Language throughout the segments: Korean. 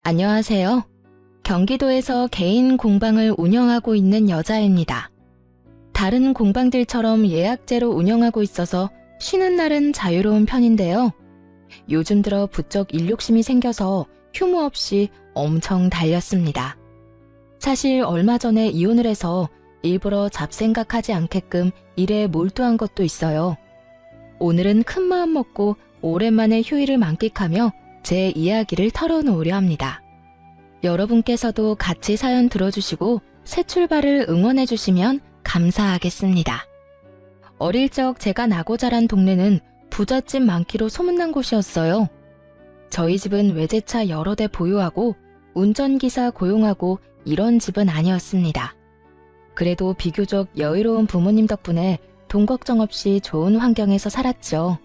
안녕하세요. 경기도에서 개인 공방을 운영하고 있는 여자입니다. 다른 공방들처럼 예약제로 운영하고 있어서 쉬는 날은 자유로운 편인데요. 요즘 들어 부쩍 일욕심이 생겨서 휴무 없이 엄청 달렸습니다. 사실 얼마 전에 이혼을 해서 일부러 잡생각하지 않게끔 일에 몰두한 것도 있어요. 오늘은 큰 마음 먹고 오랜만에 휴일을 만끽하며 제 이야기를 털어놓으려 합니다. 여러분께서도 같이 사연 들어주시고 새 출발을 응원해주시면 감사하겠습니다. 어릴 적 제가 나고 자란 동네는 부잣집 많기로 소문난 곳이었어요. 저희 집은 외제차 여러 대 보유하고 운전기사 고용하고 이런 집은 아니었습니다. 그래도 비교적 여유로운 부모님 덕분에 돈 걱정 없이 좋은 환경에서 살았죠.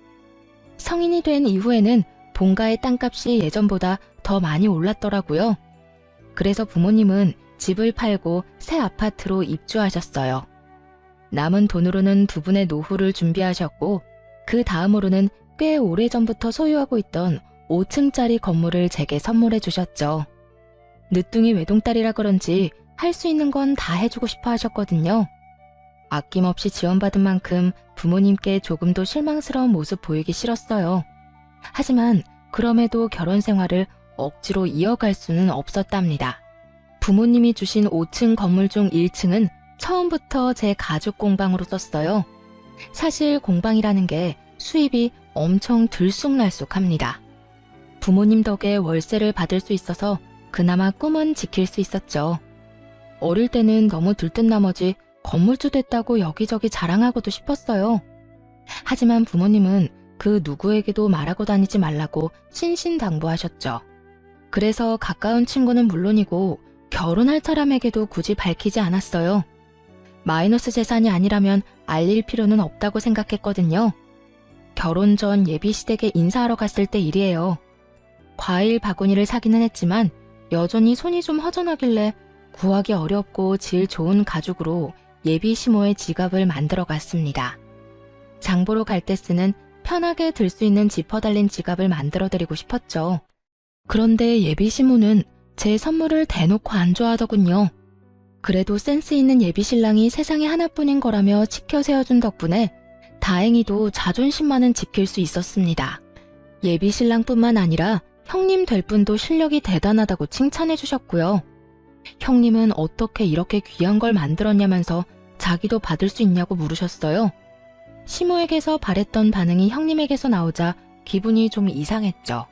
성인이 된 이후에는 본가의 땅값이 예전보다 더 많이 올랐더라고요. 그래서 부모님은 집을 팔고 새 아파트로 입주하셨어요. 남은 돈으로는 두 분의 노후를 준비하셨고 그 다음으로는 꽤 오래전부터 소유하고 있던 5층짜리 건물을 제게 선물해 주셨죠. 늦둥이 외동딸이라 그런지 할 수 있는 건 다 해주고 싶어 하셨거든요. 아낌없이 지원받은 만큼 부모님께 조금도 실망스러운 모습 보이기 싫었어요. 하지만 그럼에도 결혼 생활을 억지로 이어갈 수는 없었답니다. 부모님이 주신 5층 건물 중 1층은 처음부터 제 가죽 공방으로 썼어요. 사실 공방이라는 게 수입이 엄청 들쑥날쑥합니다. 부모님 덕에 월세를 받을 수 있어서 그나마 꿈은 지킬 수 있었죠. 어릴 때는 너무 들뜬 나머지 건물주 됐다고 여기저기 자랑하고도 싶었어요. 하지만 부모님은 그 누구에게도 말하고 다니지 말라고 신신당부하셨죠. 그래서 가까운 친구는 물론이고 결혼할 사람에게도 굳이 밝히지 않았어요. 마이너스 재산이 아니라면 알릴 필요는 없다고 생각했거든요. 결혼 전 예비시댁에 인사하러 갔을 때 일이에요. 과일 바구니를 사기는 했지만 여전히 손이 좀 허전하길래 구하기 어렵고 질 좋은 가죽으로 예비 시모의 지갑을 만들어 갔습니다. 장보러 갈 때 쓰는 편하게 들 수 있는 지퍼 달린 지갑을 만들어 드리고 싶었죠. 그런데 예비 시모는 제 선물을 대놓고 안 좋아하더군요. 그래도 센스 있는 예비 신랑이 세상에 하나뿐인 거라며 지켜 세워준 덕분에 다행히도 자존심만은 지킬 수 있었습니다. 예비 신랑뿐만 아니라 형님 될 분도 실력이 대단하다고 칭찬해 주셨고요. 형님은 어떻게 이렇게 귀한 걸 만들었냐면서 자기도 받을 수 있냐고 물으셨어요. 시모에게서 바랬던 반응이 형님에게서 나오자 기분이 좀 이상했죠.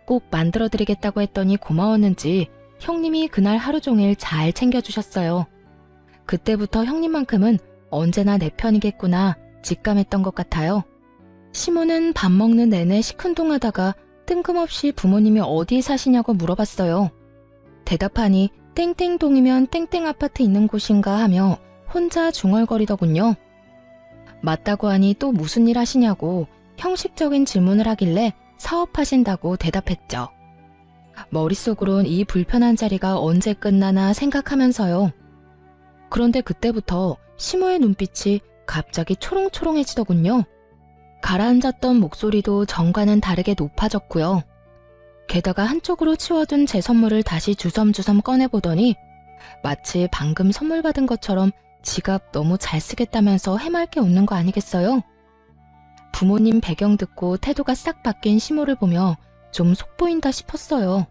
꼭 만들어드리겠다고 했더니 고마웠는지 형님이 그날 하루 종일 잘 챙겨주셨어요. 그때부터 형님만큼은 언제나 내 편이겠구나 직감했던 것 같아요. 시모는 밥 먹는 내내 시큰둥하다가 뜬금없이 부모님이 어디 사시냐고 물어봤어요. 대답하니 땡땡동이면 땡땡 아파트 있는 곳인가 하며 혼자 중얼거리더군요. 맞다고 하니 또 무슨 일 하시냐고 형식적인 질문을 하길래 사업하신다고 대답했죠. 머릿속으론 이 불편한 자리가 언제 끝나나 생각하면서요. 그런데 그때부터 시모의 눈빛이 갑자기 초롱초롱해지더군요. 가라앉았던 목소리도 전과는 다르게 높아졌고요. 게다가 한쪽으로 치워둔 제 선물을 다시 주섬주섬 꺼내보더니 마치 방금 선물 받은 것처럼 지갑 너무 잘 쓰겠다면서 해맑게 웃는 거 아니겠어요? 부모님 배경 듣고 태도가 싹 바뀐 시모를 보며 좀 속보인다 싶었어요.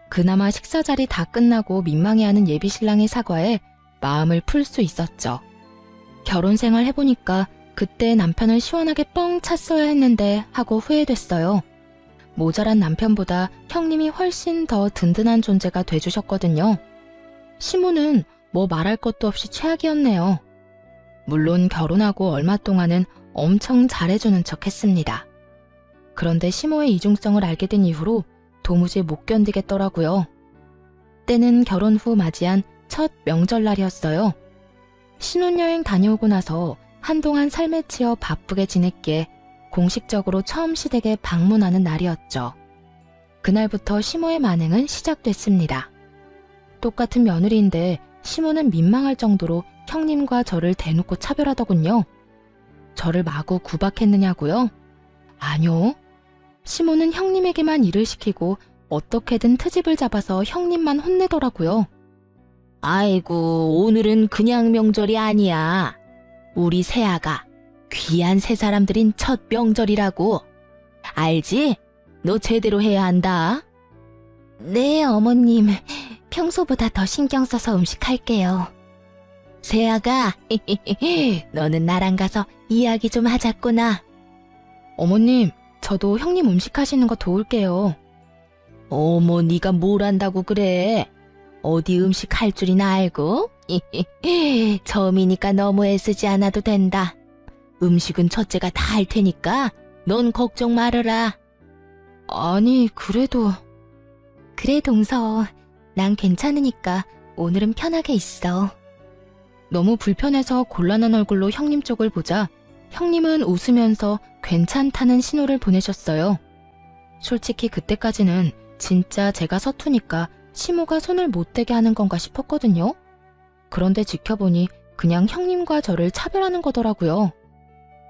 그나마 식사 자리 다 끝나고 민망해하는 예비 신랑의 사과에 마음을 풀 수 있었죠. 결혼 생활 해보니까 그때 남편을 시원하게 뻥 찼어야 했는데 하고 후회됐어요. 모자란 남편보다 형님이 훨씬 더 든든한 존재가 돼주셨거든요. 시모는 뭐 말할 것도 없이 최악이었네요. 물론 결혼하고 얼마 동안은 엄청 잘해주는 척 했습니다. 그런데 시모의 이중성을 알게 된 이후로 도무지 못 견디겠더라고요. 때는 결혼 후 맞이한 첫 명절날이었어요. 신혼여행 다녀오고 나서 한동안 삶에 치여 바쁘게 지냈기에 공식적으로 처음 시댁에 방문하는 날이었죠. 그날부터 시모의 만행은 시작됐습니다. 똑같은 며느리인데 시모는 민망할 정도로 형님과 저를 대놓고 차별하더군요. 저를 마구 구박했느냐고요? 아니요. 시모는 형님에게만 일을 시키고 어떻게든 트집을 잡아서 형님만 혼내더라고요. 아이고, 오늘은 그냥 명절이 아니야. 우리 세아가 귀한 세 사람들인 첫 명절이라고. 알지? 너 제대로 해야 한다. 네, 어머님. 평소보다 더 신경 써서 음식할게요. 세아가, 너는 나랑 가서 이야기 좀 하자꾸나. 어머님, 저도 형님 음식하시는 거 도울게요. 어머, 네가 뭘 안다고 그래? 어디 음식 할 줄이나 알고? 처음이니까 너무 애쓰지 않아도 된다. 음식은 첫째가 다 할 테니까 넌 걱정 말아라. 아니, 그래도... 그래, 동서. 난 괜찮으니까 오늘은 편하게 있어. 너무 불편해서 곤란한 얼굴로 형님 쪽을 보자 형님은 웃으면서 괜찮다는 신호를 보내셨어요. 솔직히 그때까지는 진짜 제가 서투니까 시모가 손을 못 대게 하는 건가 싶었거든요. 그런데 지켜보니 그냥 형님과 저를 차별하는 거더라고요.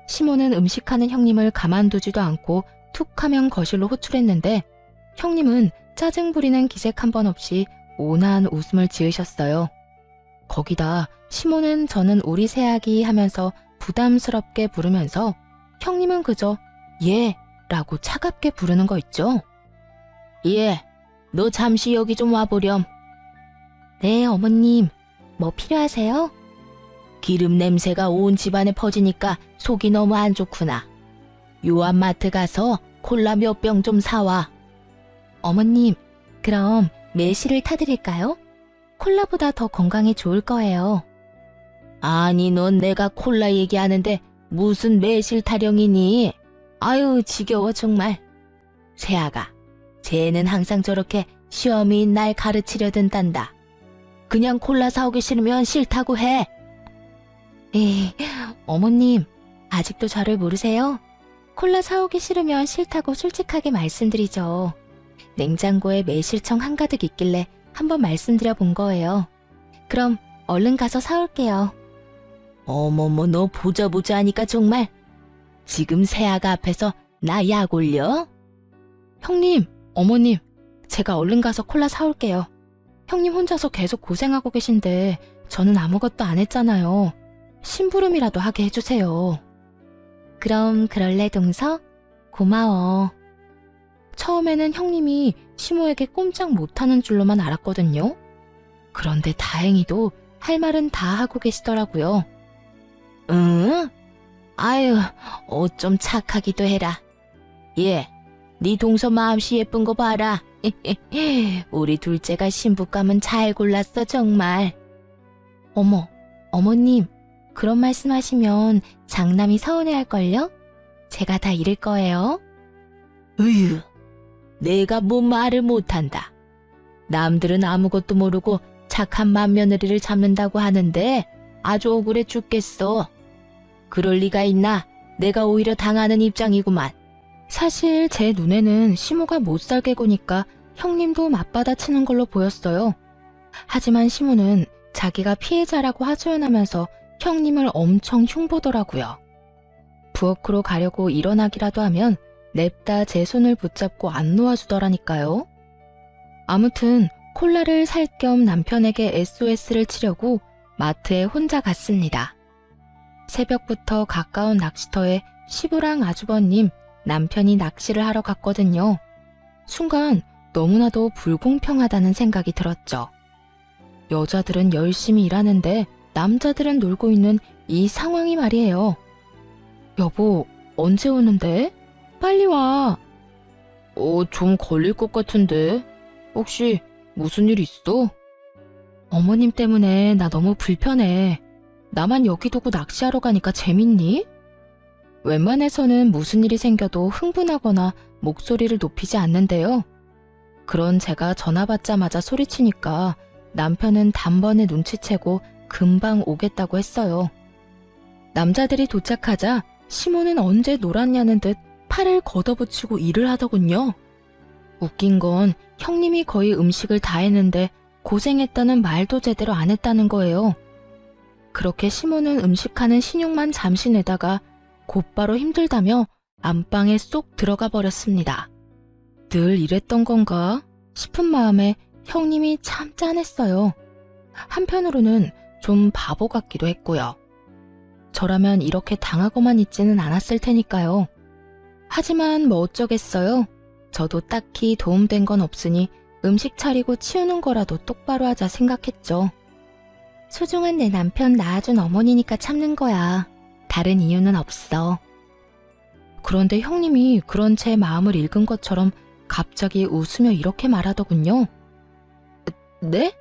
시모는 음식하는 형님을 가만두지도 않고 툭 하면 거실로 호출했는데 형님은 짜증 부리는 기색 한 번 없이 온화한 웃음을 지으셨어요. 거기다 시모는 저는 우리 새아기 하면서 부담스럽게 부르면서 형님은 그저 예 라고 차갑게 부르는 거 있죠. 예, 너 잠시 여기 좀 와보렴. 네, 어머님. 뭐 필요하세요? 기름 냄새가 온 집안에 퍼지니까 속이 너무 안 좋구나. 요한마트 가서 콜라 몇 병 좀 사와. 어머님, 그럼 매실을 타드릴까요? 콜라보다 더 건강에 좋을 거예요. 아니, 넌 내가 콜라 얘기하는데 무슨 매실 타령이니? 아유, 지겨워 정말. 세아가, 쟤는 항상 저렇게 시험인 날 가르치려 든단다. 그냥 콜라 사오기 싫으면 싫다고 해. 에이, 어머님, 아직도 저를 모르세요? 콜라 사오기 싫으면 싫다고 솔직하게 말씀드리죠. 냉장고에 매실청 한가득 있길래 한번 말씀드려 본 거예요. 그럼 얼른 가서 사올게요. 어머머, 너 보자 하니까 정말. 지금 세아가 앞에서 나 약 올려? 형님, 어머님, 제가 얼른 가서 콜라 사올게요. 형님 혼자서 계속 고생하고 계신데 저는 아무것도 안 했잖아요. 심부름이라도 하게 해주세요. 그럼 그럴래, 동서? 고마워. 처음에는 형님이 시모에게 꼼짝 못하는 줄로만 알았거든요. 그런데 다행히도 할 말은 다 하고 계시더라고요. 응? 아유, 어쩜 착하기도 해라. 예, 네 동서 마음씨 예쁜 거 봐라. 우리 둘째가 신부감은 잘 골랐어 정말. 어머, 어머님, 그런 말씀하시면 장남이 서운해할걸요? 제가 다 잃을 거예요. 으유, 내가 뭐 말을 못한다. 남들은 아무것도 모르고 착한 맏며느리를 잡는다고 하는데 아주 억울해 죽겠어. 그럴 리가 있나? 내가 오히려 당하는 입장이구만. 사실 제 눈에는 시모가 못살게 구니까 형님도 맞받아치는 걸로 보였어요. 하지만 시모는 자기가 피해자라고 하소연하면서 형님을 엄청 흉보더라고요. 부엌으로 가려고 일어나기라도 하면 냅다 제 손을 붙잡고 안 놓아주더라니까요. 아무튼 콜라를 살 겸 남편에게 SOS를 치려고 마트에 혼자 갔습니다. 새벽부터 가까운 낚시터에 시부랑 아주버님, 남편이 낚시를 하러 갔거든요. 순간 너무나도 불공평하다는 생각이 들었죠. 여자들은 열심히 일하는데 남자들은 놀고 있는 이 상황이 말이에요. 여보, 언제 오는데? 빨리 와. 좀 걸릴 것 같은데. 혹시 무슨 일 있어? 어머님 때문에 나 너무 불편해. 나만 여기 두고 낚시하러 가니까 재밌니? 웬만해서는 무슨 일이 생겨도 흥분하거나 목소리를 높이지 않는데요. 그런 제가 전화 받자마자 소리치니까 남편은 단번에 눈치채고 금방 오겠다고 했어요. 남자들이 도착하자 시모는 언제 놀았냐는 듯 팔을 걷어붙이고 일을 하더군요. 웃긴 건 형님이 거의 음식을 다 했는데 고생했다는 말도 제대로 안 했다는 거예요. 그렇게 시모는 음식하는 신용만 잠시 내다가 곧바로 힘들다며 안방에 쏙 들어가 버렸습니다. 늘 이랬던 건가? 싶은 마음에 형님이 참 짠했어요. 한편으로는 좀 바보 같기도 했고요. 저라면 이렇게 당하고만 있지는 않았을 테니까요. 하지만 뭐 어쩌겠어요. 저도 딱히 도움된 건 없으니 음식 차리고 치우는 거라도 똑바로 하자 생각했죠. 소중한 내 남편 낳아준 어머니니까 참는 거야. 다른 이유는 없어. 그런데 형님이 그런 제 마음을 읽은 것처럼 갑자기 웃으며 이렇게 말하더군요. 네?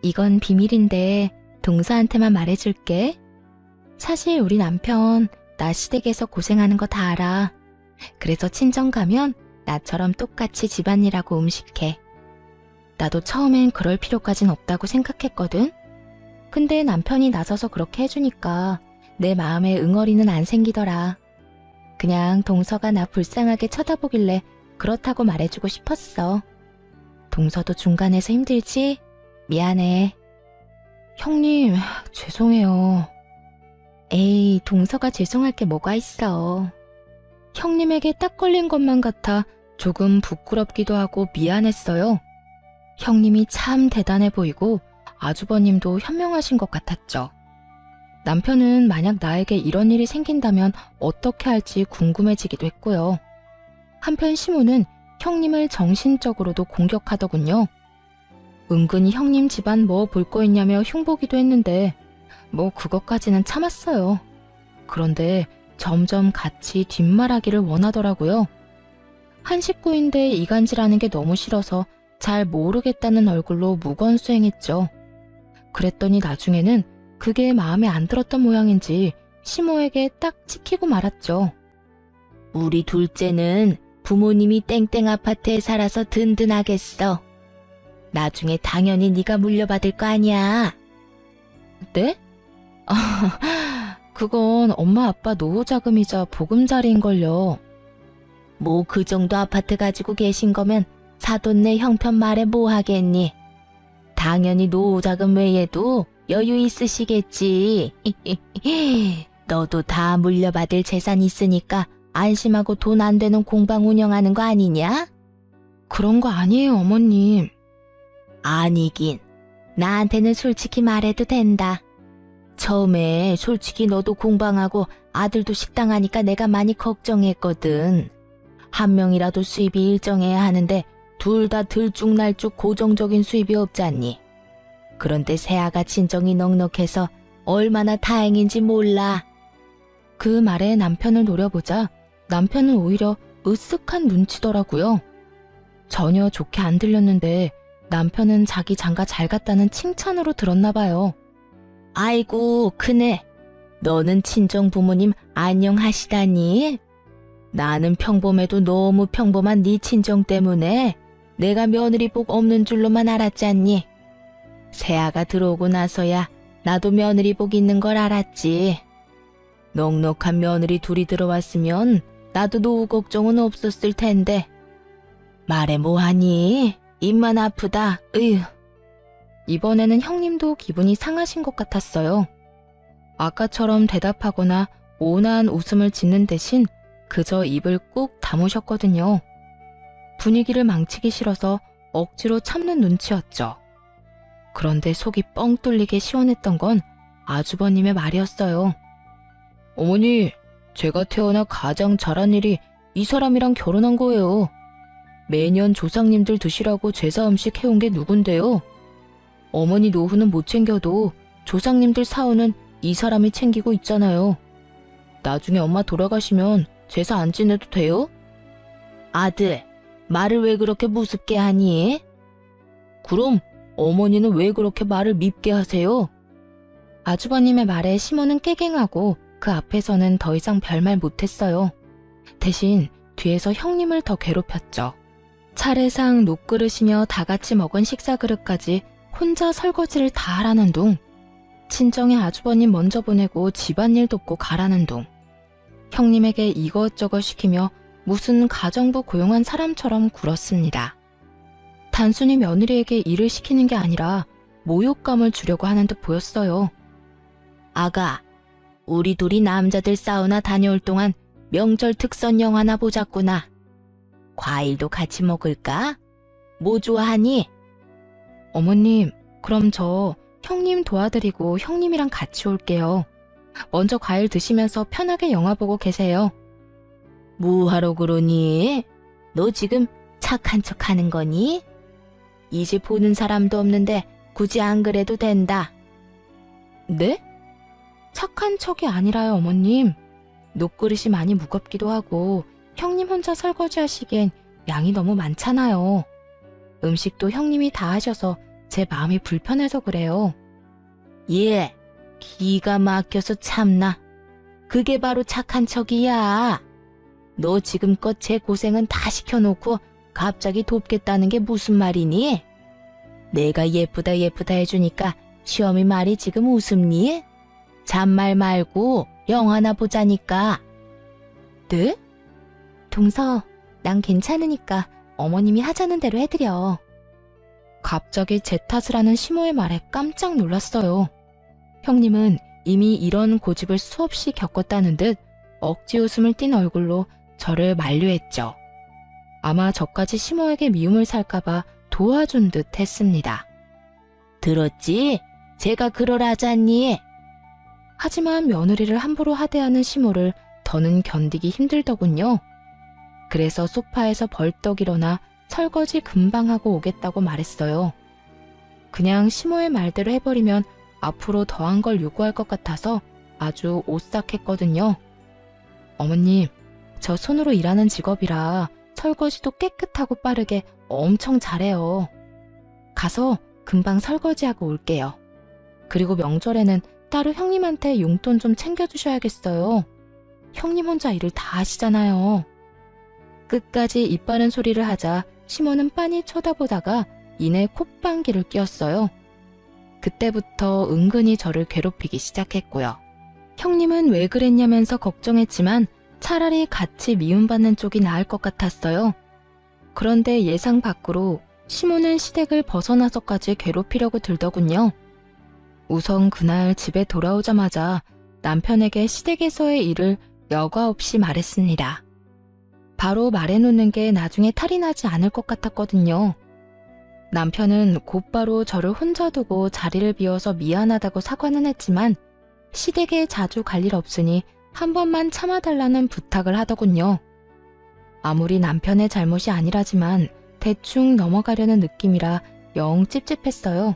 이건 비밀인데 동서한테만 말해줄게. 사실 우리 남편 나 시댁에서 고생하는 거 다 알아. 그래서 친정 가면 나처럼 똑같이 집안일하고 음식해. 나도 처음엔 그럴 필요까진 없다고 생각했거든. 근데 남편이 나서서 그렇게 해주니까 내 마음에 응어리는 안 생기더라. 그냥 동서가 나 불쌍하게 쳐다보길래 그렇다고 말해주고 싶었어. 동서도 중간에서 힘들지? 미안해. 형님, 죄송해요. 에이, 동서가 죄송할 게 뭐가 있어. 형님에게 딱 걸린 것만 같아 조금 부끄럽기도 하고 미안했어요. 형님이 참 대단해 보이고 아주버님도 현명하신 것 같았죠. 남편은 만약 나에게 이런 일이 생긴다면 어떻게 할지 궁금해지기도 했고요. 한편 시모는 형님을 정신적으로도 공격하더군요. 은근히 형님 집안 뭐 볼 거 있냐며 흉보기도 했는데 뭐 그것까지는 참았어요. 그런데 점점 같이 뒷말하기를 원하더라고요. 한 식구인데 이간질하는 게 너무 싫어서 잘 모르겠다는 얼굴로 무건수행했죠. 그랬더니 나중에는 그게 마음에 안 들었던 모양인지 시모에게 딱 찍히고 말았죠. 우리 둘째는 부모님이 땡땡 아파트에 살아서 든든하겠어. 나중에 당연히 네가 물려받을 거 아니야. 네? 그건 엄마 아빠 노후자금이자 보금자리인걸요. 뭐 그 정도 아파트 가지고 계신 거면 사돈네 형편 말에 뭐 하겠니? 당연히 노후자금 외에도 여유 있으시겠지. 너도 다 물려받을 재산 있으니까 안심하고 돈 안 되는 공방 운영하는 거 아니냐? 그런 거 아니에요, 어머님. 아니긴. 나한테는 솔직히 말해도 된다. 처음에 솔직히 너도 공방하고 아들도 식당 하니까 내가 많이 걱정했거든. 한 명이라도 수입이 일정해야 하는데 둘 다 들쭉날쭉 고정적인 수입이 없잖니. 그런데 세아가 친정이 넉넉해서 얼마나 다행인지 몰라. 그 말에 남편을 노려보자 남편은 오히려 으쓱한 눈치더라고요. 전혀 좋게 안 들렸는데 남편은 자기 장가 잘 갔다는 칭찬으로 들었나 봐요. 아이고 크네. 너는 친정 부모님 안녕하시다니? 나는 평범해도 너무 평범한 네 친정 때문에 내가 며느리 복 없는 줄로만 알았잖니. 세아가 들어오고 나서야 나도 며느리 복 있는 걸 알았지. 넉넉한 며느리 둘이 들어왔으면 나도 노후 걱정은 없었을 텐데. 말해 뭐하니? 입만 아프다. 으휴. 이번에는 형님도 기분이 상하신 것 같았어요. 아까처럼 대답하거나 온화한 웃음을 짓는 대신 그저 입을 꾹 다무셨거든요. 분위기를 망치기 싫어서 억지로 참는 눈치였죠. 그런데 속이 뻥 뚫리게 시원했던 건 아주버님의 말이었어요. 어머니, 제가 태어나 가장 잘한 일이 이 사람이랑 결혼한 거예요. 매년 조상님들 드시라고 제사 음식 해온 게 누군데요? 어머니 노후는 못 챙겨도 조상님들 사후는 이 사람이 챙기고 있잖아요. 나중에 엄마 돌아가시면 제사 안 지내도 돼요? 아들, 말을 왜 그렇게 무섭게 하니? 그럼 어머니는 왜 그렇게 말을 밉게 하세요? 아주버님의 말에 시모는 깨갱하고 그 앞에서는 더 이상 별말 못했어요. 대신 뒤에서 형님을 더 괴롭혔죠. 차례상 녹그릇이며 다 같이 먹은 식사 그릇까지 혼자 설거지를 다 하라는 둥. 친정에 아주버님 먼저 보내고 집안일 돕고 가라는 둥. 형님에게 이것저것 시키며 무슨 가정부 고용한 사람처럼 굴었습니다. 단순히 며느리에게 일을 시키는 게 아니라 모욕감을 주려고 하는 듯 보였어요. 아가, 우리 둘이 남자들 사우나 다녀올 동안 명절 특선 영화나 보자꾸나. 과일도 같이 먹을까? 뭐 좋아하니? 어머님, 그럼 저 형님 도와드리고 형님이랑 같이 올게요. 먼저 과일 드시면서 편하게 영화 보고 계세요. 뭐하러 그러니? 너 지금 착한 척 하는 거니? 이 집 보는 사람도 없는데 굳이 안 그래도 된다. 네? 착한 척이 아니라요, 어머님. 녹그릇이 많이 무겁기도 하고 형님 혼자 설거지 하시기엔 양이 너무 많잖아요. 음식도 형님이 다 하셔서 제 마음이 불편해서 그래요. 예, 기가 막혀서 참나. 그게 바로 착한 척이야. 너 지금껏 제 고생은 다 시켜놓고 갑자기 돕겠다는 게 무슨 말이니? 내가 예쁘다 예쁘다 해주니까 시어미 말이 지금 웃음니? 잔말 말고 영화나 보자니까. 네? 동서, 난 괜찮으니까 어머님이 하자는 대로 해드려. 갑자기 제 탓을 하는 시모의 말에 깜짝 놀랐어요. 형님은 이미 이런 고집을 수없이 겪었다는 듯 억지 웃음을 띤 얼굴로 저를 만류했죠. 아마 저까지 시모에게 미움을 살까봐 도와준 듯 했습니다. 들었지? 제가 그러라잖니. 하지만 며느리를 함부로 하대하는 시모를 더는 견디기 힘들더군요. 그래서 소파에서 벌떡 일어나 설거지 금방 하고 오겠다고 말했어요. 그냥 시모의 말대로 해버리면 앞으로 더한 걸 요구할 것 같아서 아주 오싹했거든요. 어머님, 저 손으로 일하는 직업이라 설거지도 깨끗하고 빠르게 엄청 잘해요. 가서 금방 설거지하고 올게요. 그리고 명절에는 따로 형님한테 용돈 좀 챙겨주셔야겠어요. 형님 혼자 일을 다 하시잖아요. 끝까지 입 바른 소리를 하자 시모는 빤히 쳐다보다가 이내 콧방귀를 뀌었어요. 그때부터 은근히 저를 괴롭히기 시작했고요. 형님은 왜 그랬냐면서 걱정했지만 차라리 같이 미움받는 쪽이 나을 것 같았어요. 그런데 예상 밖으로 시모는 시댁을 벗어나서까지 괴롭히려고 들더군요. 우선 그날 집에 돌아오자마자 남편에게 시댁에서의 일을 여과 없이 말했습니다. 바로 말해놓는 게 나중에 탈이 나지 않을 것 같았거든요. 남편은 곧바로 저를 혼자 두고 자리를 비워서 미안하다고 사과는 했지만 시댁에 자주 갈 일 없으니 한 번만 참아달라는 부탁을 하더군요. 아무리 남편의 잘못이 아니라지만 대충 넘어가려는 느낌이라 영 찝찝했어요.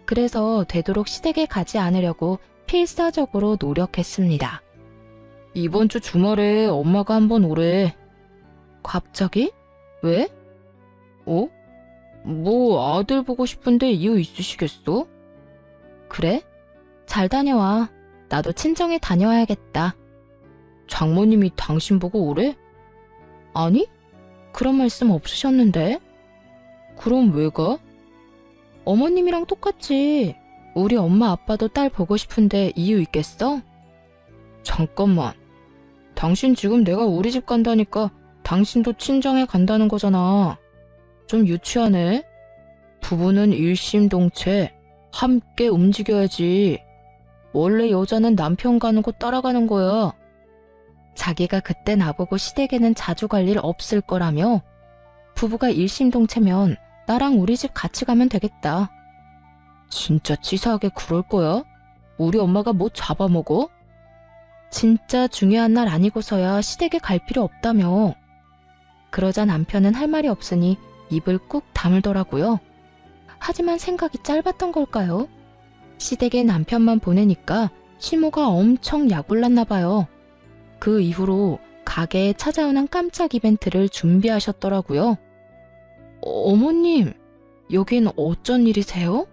그래서 되도록 시댁에 가지 않으려고 필사적으로 노력했습니다. 이번 주 주말에 엄마가 한번 오래. 갑자기? 왜? 뭐 아들 보고 싶은데 이유 있으시겠어? 그래? 잘 다녀와. 나도 친정에 다녀와야겠다. 장모님이 당신 보고 오래? 아니? 그런 말씀 없으셨는데? 그럼 왜 가? 어머님이랑 똑같지. 우리 엄마 아빠도 딸 보고 싶은데 이유 있겠어? 잠깐만. 당신 지금 내가 우리 집 간다니까 당신도 친정에 간다는 거잖아. 좀 유치하네. 부부는 일심동체 함께 움직여야지. 원래 여자는 남편 가는 곳 따라가는 거야. 자기가 그때 나보고 시댁에는 자주 갈 일 없을 거라며 부부가 일심동체면 나랑 우리 집 같이 가면 되겠다. 진짜 치사하게 그럴 거야? 우리 엄마가 뭐 잡아먹어? 진짜 중요한 날 아니고서야 시댁에 갈 필요 없다며. 그러자 남편은 할 말이 없으니 입을 꾹 다물더라고요. 하지만 생각이 짧았던 걸까요? 시댁에 남편만 보내니까 시모가 엄청 약올랐나 봐요. 그 이후로 가게에 찾아오는 깜짝 이벤트를 준비하셨더라고요. 어머님, 여긴 어쩐 일이세요?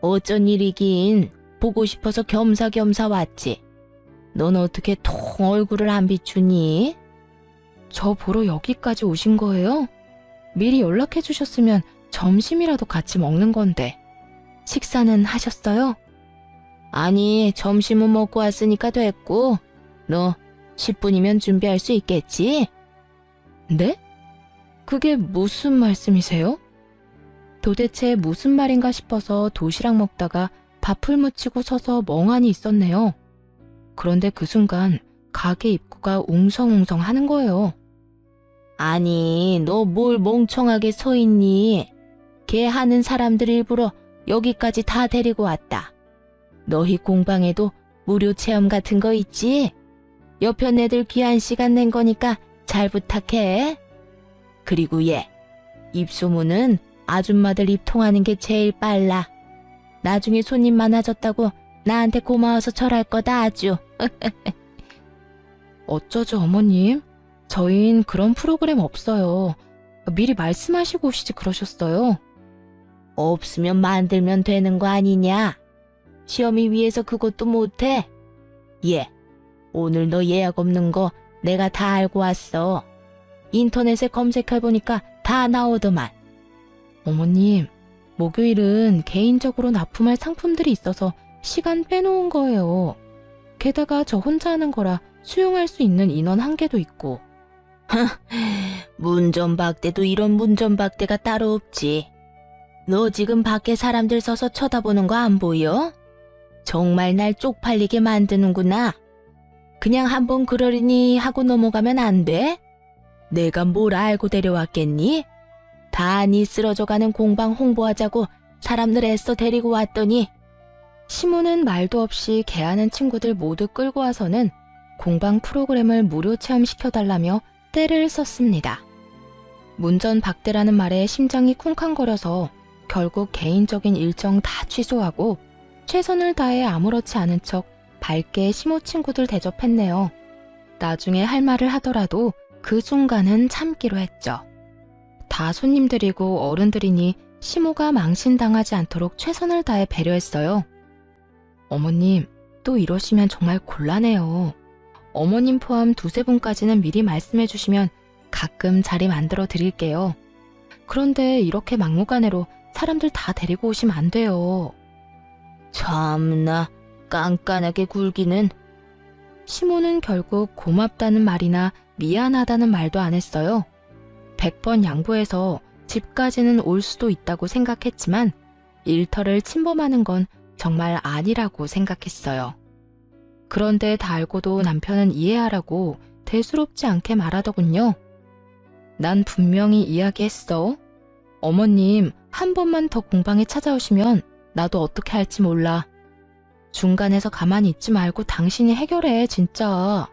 어쩐 일이긴. 보고 싶어서 겸사겸사 왔지. 넌 어떻게 통 얼굴을 안 비추니? 저 보러 여기까지 오신 거예요? 미리 연락해 주셨으면 점심이라도 같이 먹는 건데. 식사는 하셨어요? 아니, 점심은 먹고 왔으니까 됐고. 너 10분이면 준비할 수 있겠지? 네? 그게 무슨 말씀이세요? 도대체 무슨 말인가 싶어서 도시락 먹다가 밥을 묻히고 서서 멍하니 있었네요. 그런데 그 순간 가게 입구가 웅성웅성 하는 거예요. 아니, 너 뭘 멍청하게 서 있니? 걔 하는 사람들 일부러 여기까지 다 데리고 왔다. 너희 공방에도 무료 체험 같은 거 있지? 옆편 애들 귀한 시간 낸 거니까 잘 부탁해. 그리고 얘, 입소문은 아줌마들 입 통하는 게 제일 빨라. 나중에 손님 많아졌다고 나한테 고마워서 절할 거다 아주. 어쩌죠, 어머님? 저흰 그런 프로그램 없어요. 미리 말씀하시고 오시지 그러셨어요. 없으면 만들면 되는 거 아니냐? 시험이 위해서 그것도 못해? 얘, 오늘 너 예약 없는 거 내가 다 알고 왔어. 인터넷에 검색해보니까 다 나오더만. 어머님, 목요일은 개인적으로 납품할 상품들이 있어서 시간 빼놓은 거예요. 게다가 저 혼자 하는 거라 수용할 수 있는 인원 한계도 있고. 문전박대도 이런 문전박대가 따로 없지. 너 지금 밖에 사람들 서서 쳐다보는 거 안 보여? 정말 날 쪽팔리게 만드는구나. 그냥 한번 그러려니 하고 넘어가면 안 돼? 내가 뭘 알고 데려왔겠니? 다 니 쓰러져가는 공방 홍보하자고 사람들 애써 데리고 왔더니. 시모는 말도 없이 개하는 친구들 모두 끌고 와서는 공방 프로그램을 무료 체험시켜달라며 떼를 썼습니다. 문전박대라는 말에 심장이 쿵쾅거려서 결국 개인적인 일정 다 취소하고 최선을 다해 아무렇지 않은 척 밝게 시모 친구들 대접했네요. 나중에 할 말을 하더라도 그 순간은 참기로 했죠. 다 손님들이고 어른들이니 시모가 망신당하지 않도록 최선을 다해 배려했어요. 어머님, 또 이러시면 정말 곤란해요. 어머님 포함 두세 분까지는 미리 말씀해 주시면 가끔 자리 만들어 드릴게요. 그런데 이렇게 막무가내로 사람들 다 데리고 오시면 안 돼요. 참나, 깐깐하게 굴기는. 시모는 결국 고맙다는 말이나 미안하다는 말도 안 했어요. 100번 양보해서 집까지는 올 수도 있다고 생각했지만 일터를 침범하는 건 정말 아니라고 생각했어요. 그런데 다 알고도 남편은 이해하라고 대수롭지 않게 말하더군요. 난 분명히 이야기했어. 어머님, 한 번만 더 공방에 찾아오시면 나도 어떻게 할지 몰라. 중간에서 가만히 있지 말고 당신이 해결해, 진짜.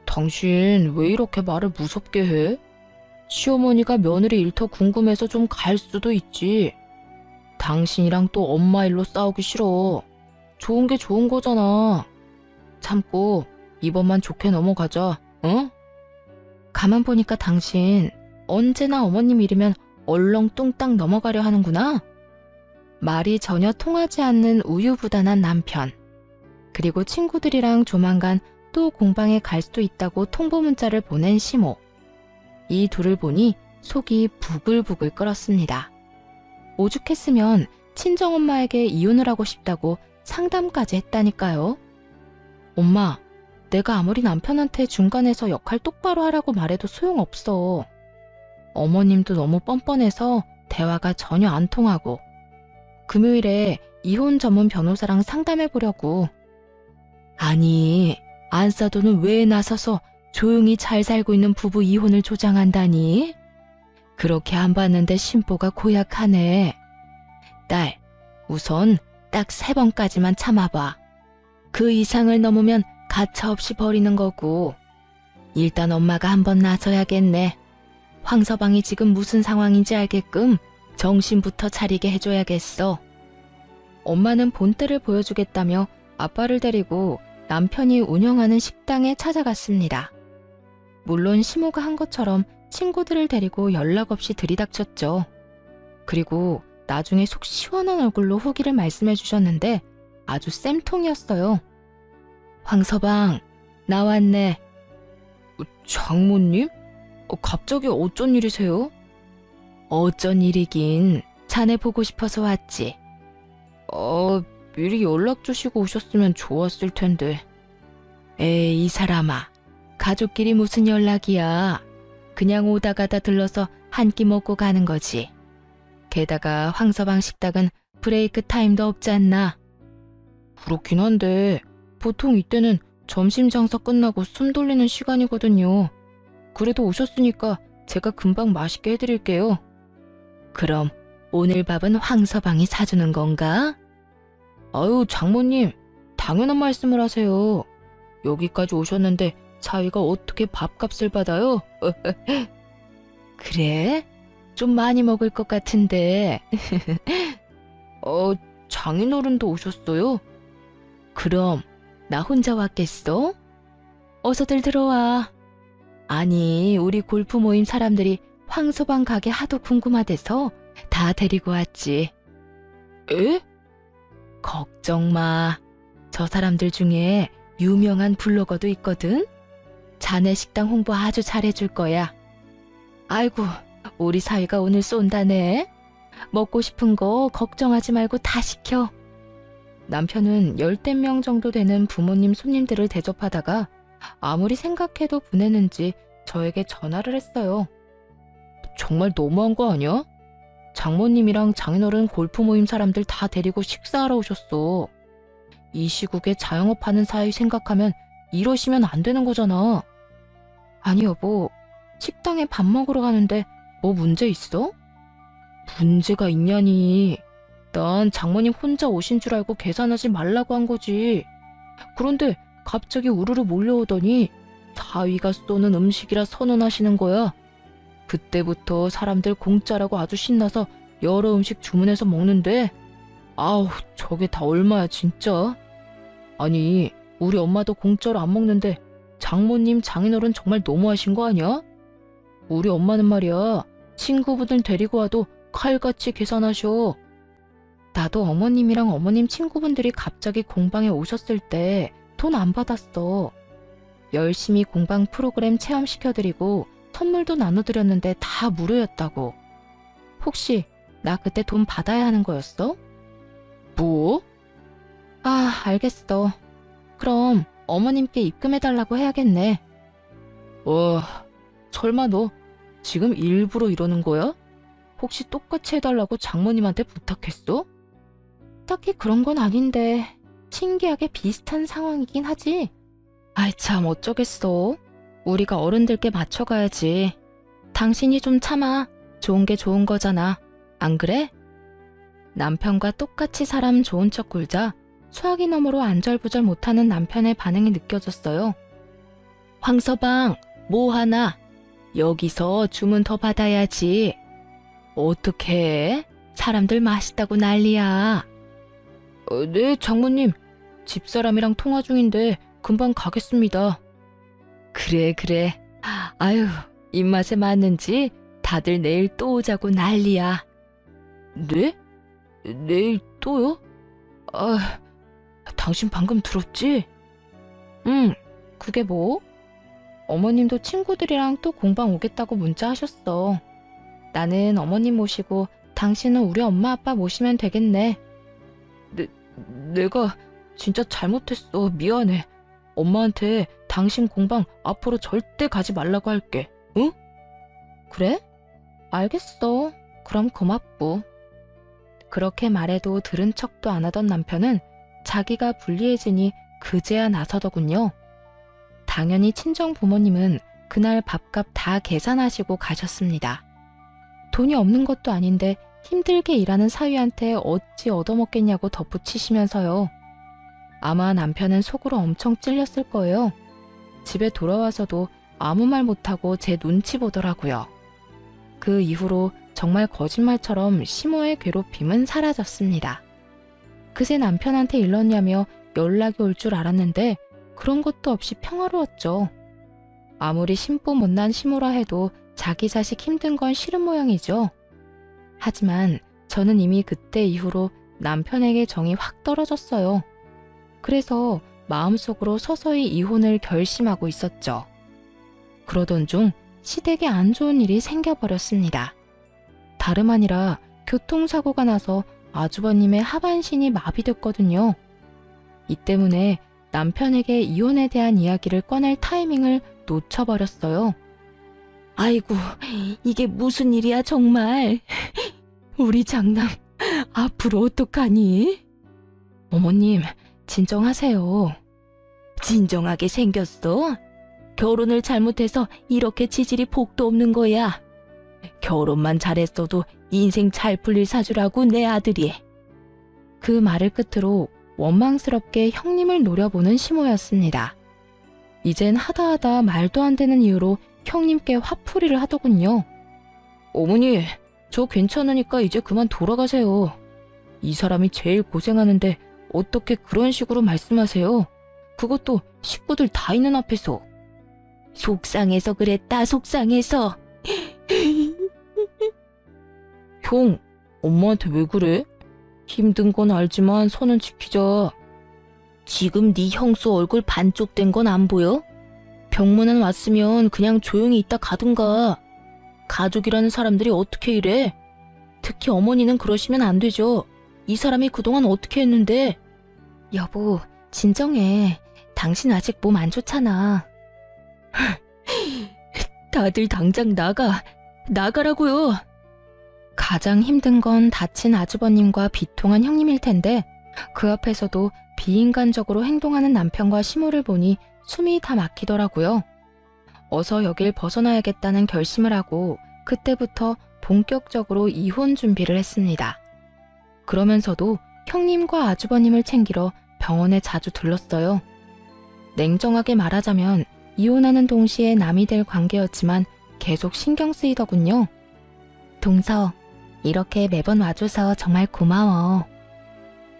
당신 왜 이렇게 말을 무섭게 해? 시어머니가 며느리 일터 궁금해서 좀 갈 수도 있지. 당신이랑 또 엄마 일로 싸우기 싫어. 좋은 게 좋은 거잖아. 참고 이번만 좋게 넘어가자, 응? 가만 보니까 당신 언제나 어머님 일이면 얼렁뚱땅 넘어가려 하는구나. 말이 전혀 통하지 않는 우유부단한 남편. 그리고 친구들이랑 조만간 또 공방에 갈 수도 있다고 통보 문자를 보낸 시모. 이 둘을 보니 속이 부글부글 끓었습니다. 오죽했으면 친정엄마에게 이혼을 하고 싶다고 상담까지 했다니까요. 엄마, 내가 아무리 남편한테 중간에서 역할 똑바로 하라고 말해도 소용없어. 어머님도 너무 뻔뻔해서 대화가 전혀 안 통하고. 금요일에 이혼 전문 변호사랑 상담해보려고. 아니, 안싸도는 왜 나서서 조용히 잘 살고 있는 부부 이혼을 조장한다니? 그렇게 안 봤는데 심보가 고약하네. 딸, 우선 딱 3번까지만 참아봐. 그 이상을 넘으면 가차없이 버리는 거고. 일단 엄마가 한번 나서야겠네. 황서방이 지금 무슨 상황인지 알게끔 정신부터 차리게 해줘야겠어. 엄마는 본때를 보여주겠다며 아빠를 데리고 남편이 운영하는 식당에 찾아갔습니다. 물론 시모가 한 것처럼 친구들을 데리고 연락 없이 들이닥쳤죠. 그리고 나중에 속 시원한 얼굴로 후기를 말씀해 주셨는데 아주 쌤통이었어요. 황서방, 나왔네. 장모님? 갑자기 어쩐 일이세요? 어쩐 일이긴, 자네 보고 싶어서 왔지. 미리 연락 주시고 오셨으면 좋았을 텐데. 에이, 이 사람아. 가족끼리 무슨 연락이야. 그냥 오다 가다 들러서 한 끼 먹고 가는 거지. 게다가 황서방 식당은 브레이크 타임도 없지 않나. 그렇긴 한데 보통 이때는 점심 장사 끝나고 숨 돌리는 시간이거든요. 그래도 오셨으니까 제가 금방 맛있게 해드릴게요. 그럼 오늘 밥은 황서방이 사주는 건가? 아유, 장모님, 당연한 말씀을 하세요. 여기까지 오셨는데 사위가 어떻게 밥값을 받아요? 그래? 좀 많이 먹을 것 같은데. 장인어른도 오셨어요? 그럼 나 혼자 왔겠어? 어서들 들어와. 아니, 우리 골프 모임 사람들이 황서방 가게 하도 궁금하대서 다 데리고 왔지. 에? 걱정 마. 저 사람들 중에 유명한 블로거도 있거든. 자네 식당 홍보 아주 잘해줄 거야. 아이고, 우리 사위가 오늘 쏜다네. 먹고 싶은 거 걱정하지 말고 다 시켜. 남편은 열댓 명 정도 되는 부모님 손님들을 대접하다가 아무리 생각해도 보내는지 저에게 전화를 했어요. 정말 너무한 거 아니야? 장모님이랑 장인어른 골프 모임 사람들 다 데리고 식사하러 오셨어. 이 시국에 자영업 하는 사위 생각하면 이러시면 안 되는 거잖아. 아니 여보, 식당에 밥 먹으러 가는데 뭐 문제 있어? 문제가 있냐니. 난 장모님 혼자 오신 줄 알고 계산하지 말라고 한 거지. 그런데 갑자기 우르르 몰려오더니 사위가 쏘는 음식이라 선언하시는 거야. 그때부터 사람들 공짜라고 아주 신나서 여러 음식 주문해서 먹는데 아우, 저게 다 얼마야 진짜. 아니, 우리 엄마도 공짜로 안 먹는데 장모님, 장인어른 정말 너무하신 거 아니야? 우리 엄마는 말이야, 친구분들 데리고 와도 칼같이 계산하셔. 나도 어머님이랑 어머님 친구분들이 갑자기 공방에 오셨을 때 돈 안 받았어. 열심히 공방 프로그램 체험시켜드리고 선물도 나눠드렸는데 다 무료였다고. 혹시 나 그때 돈 받아야 하는 거였어? 뭐? 아, 알겠어. 그럼 어머님께 입금해달라고 해야겠네. 설마 너 지금 일부러 이러는 거야? 혹시 똑같이 해달라고 장모님한테 부탁했어? 딱히 그런 건 아닌데 신기하게 비슷한 상황이긴 하지. 아이 참 어쩌겠어. 우리가 어른들께 맞춰가야지. 당신이 좀 참아. 좋은 게 좋은 거잖아. 안 그래? 남편과 똑같이 사람 좋은 척 굴자 수화기 너머로 안절부절 못하는 남편의 반응이 느껴졌어요. 황서방, 뭐 하나? 여기서 주문 더 받아야지. 어떡해? 사람들 맛있다고 난리야. 네, 장모님. 집사람이랑 통화 중인데 금방 가겠습니다. 그래. 아유, 입맛에 맞는지 다들 내일 또 오자고 난리야. 네? 내일 또요? 아, 당신 방금 들었지? 응, 그게 뭐? 어머님도 친구들이랑 또 공방 오겠다고 문자 하셨어. 나는 어머님 모시고 당신은 우리 엄마 아빠 모시면 되겠네. 내가 진짜 잘못했어. 미안해. 엄마한테 당신 공방 앞으로 절대 가지 말라고 할게. 응? 그래? 알겠어. 그럼 고맙고. 그렇게 말해도 들은 척도 안 하던 남편은 자기가 불리해지니 그제야 나서더군요. 당연히 친정 부모님은 그날 밥값 다 계산하시고 가셨습니다. 돈이 없는 것도 아닌데 힘들게 일하는 사위한테 어찌 얻어먹겠냐고 덧붙이시면서요. 아마 남편은 속으로 엄청 찔렸을 거예요. 집에 돌아와서도 아무 말 못하고 제 눈치 보더라고요. 그 이후로 정말 거짓말처럼 시모의 괴롭힘은 사라졌습니다. 그새 남편한테 일렀냐며 연락이 올 줄 알았는데 그런 것도 없이 평화로웠죠. 아무리 심보 못난 시모라 해도 자기 자식 힘든 건 싫은 모양이죠. 하지만 저는 이미 그때 이후로 남편에게 정이 확 떨어졌어요. 그래서 마음속으로 서서히 이혼을 결심하고 있었죠. 그러던 중 시댁에 안 좋은 일이 생겨버렸습니다. 다름 아니라 교통사고가 나서 아주버님의 하반신이 마비됐거든요. 이 때문에 남편에게 이혼에 대한 이야기를 꺼낼 타이밍을 놓쳐버렸어요. 아이고, 이게 무슨 일이야 정말. 우리 장남 앞으로 어떡하니? 어머님, 진정하세요. 진정하게 생겼어? 결혼을 잘못해서 이렇게 지질이 복도 없는 거야. 결혼만 잘했어도 인생 잘 풀릴 사주라고 내 아들이. 그 말을 끝으로 원망스럽게 형님을 노려보는 시모였습니다. 이젠 하다하다 말도 안 되는 이유로 형님께 화풀이를 하더군요. 어머니, 저 괜찮으니까 이제 그만 돌아가세요. 이 사람이 제일 고생하는데 어떻게 그런 식으로 말씀하세요? 그것도 식구들 다 있는 앞에서. 속상해서 그랬다, 속상해서. 형, 엄마한테 왜 그래? 힘든 건 알지만 선은 지키자. 지금 네 형수 얼굴 반쪽된 건 안 보여? 병문안 왔으면 그냥 조용히 있다 가든가. 가족이라는 사람들이 어떻게 이래? 특히 어머니는 그러시면 안 되죠. 이 사람이 그동안 어떻게 했는데? 여보, 진정해. 당신 아직 몸 안 좋잖아. 다들 당장 나가라고요. 가장 힘든 건 다친 아주버님과 비통한 형님일 텐데 그 앞에서도 비인간적으로 행동하는 남편과 시모를 보니 숨이 다 막히더라고요. 어서 여길 벗어나야겠다는 결심을 하고 그때부터 본격적으로 이혼 준비를 했습니다. 그러면서도 형님과 아주버님을 챙기러 병원에 자주 들렀어요. 냉정하게 말하자면 이혼하는 동시에 남이 될 관계였지만 계속 신경 쓰이더군요. 동서, 이렇게 매번 와줘서 정말 고마워.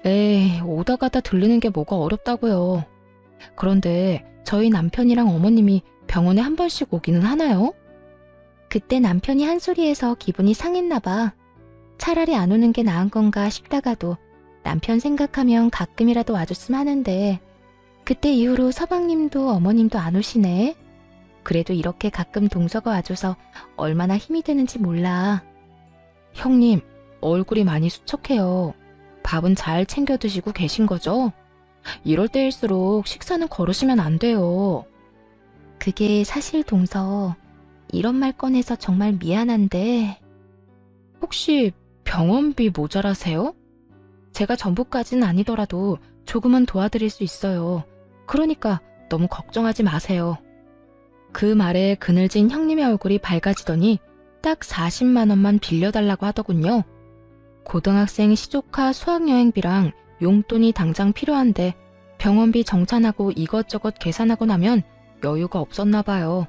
에이, 오다 가다 들르는 게 뭐가 어렵다고요. 그런데 저희 남편이랑 어머님이 병원에 한 번씩 오기는 하나요? 그때 남편이 한 소리해서 기분이 상했나 봐. 차라리 안 오는 게 나은 건가 싶다가도 남편 생각하면 가끔이라도 와줬으면 하는데 그때 이후로 서방님도 어머님도 안 오시네. 그래도 이렇게 가끔 동서가 와줘서 얼마나 힘이 되는지 몰라. 형님, 얼굴이 많이 수척해요. 밥은 잘 챙겨 드시고 계신 거죠? 이럴 때일수록 식사는 거르시면 안 돼요. 그게 사실 동서, 이런 말 꺼내서 정말 미안한데 혹시 병원비 모자라세요? 제가 전부까지는 아니더라도 조금은 도와드릴 수 있어요. 그러니까 너무 걱정하지 마세요. 그 말에 그늘진 형님의 얼굴이 밝아지더니 딱 40만 원만 빌려달라고 하더군요. 고등학생 시조카 수학여행비랑 용돈이 당장 필요한데 병원비 정산하고 이것저것 계산하고 나면 여유가 없었나 봐요.